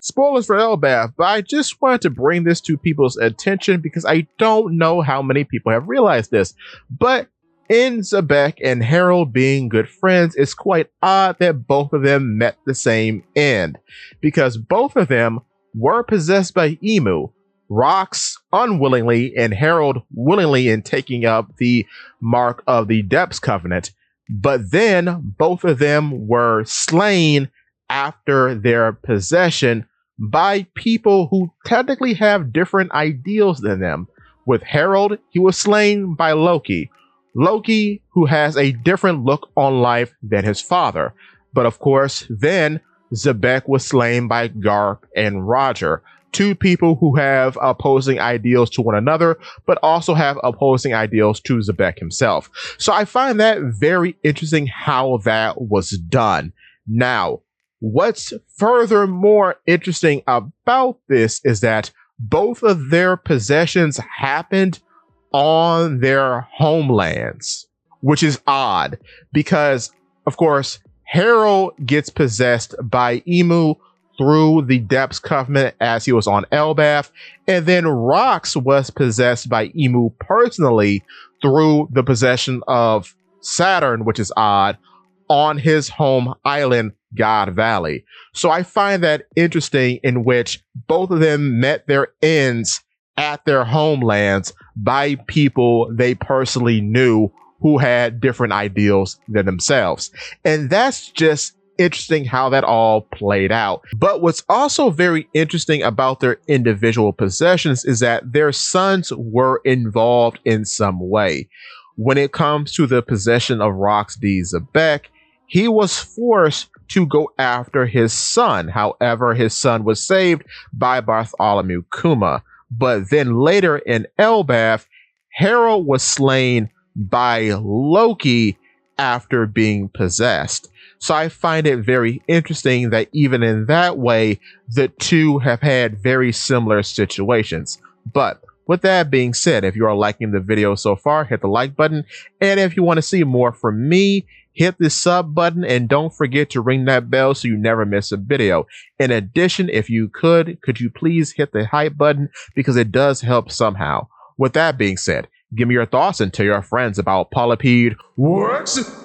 Spoilers for Elbath, but I just wanted to bring this to people's attention because I don't know how many people have realized this. But in Xebec and Harald being good friends, it's quite odd that both of them met the same end, because both of them were possessed by IMU, Rox unwillingly and Harald willingly in taking up the mark of the Depths Covenant. But then both of them were slain after their possession by people who technically have different ideals than them. With Harald, he was slain by Loki. Loki, who has a different look on life than his father. But of course, then Xebec was slain by Garp and Roger, two people who have opposing ideals to one another, but also have opposing ideals to Xebec himself. So I find that very interesting how that was done. Now, what's furthermore interesting about this is that both of their possessions happened on their homelands, which is odd because, of course, Harald gets possessed by IMU through the Depths Covenant as he was on Elbath, and then Rox was possessed by IMU personally through the possession of Saturn, which is odd, on his home island, God Valley. So I find that interesting, in which both of them met their ends at their homelands by people they personally knew who had different ideals than themselves. And that's just interesting how that all played out. But what's also very interesting about their individual possessions is that their sons were involved in some way. When it comes to the possession of Rox D. Xebec, he was forced to go after his son. However, his son was saved by Bartholomew Kuma. But then later in Elbath, Harald was slain by Loki after being possessed. So I find it very interesting that even in that way, the two have had very similar situations. But with that being said, if you are liking the video so far, hit the like button. And if you want to see more from me, hit the sub button, and don't forget to ring that bell so you never miss a video. In addition, if you could you please hit the hype button, because it does help somehow. With that being said, give me your thoughts and tell your friends about Polypede Works.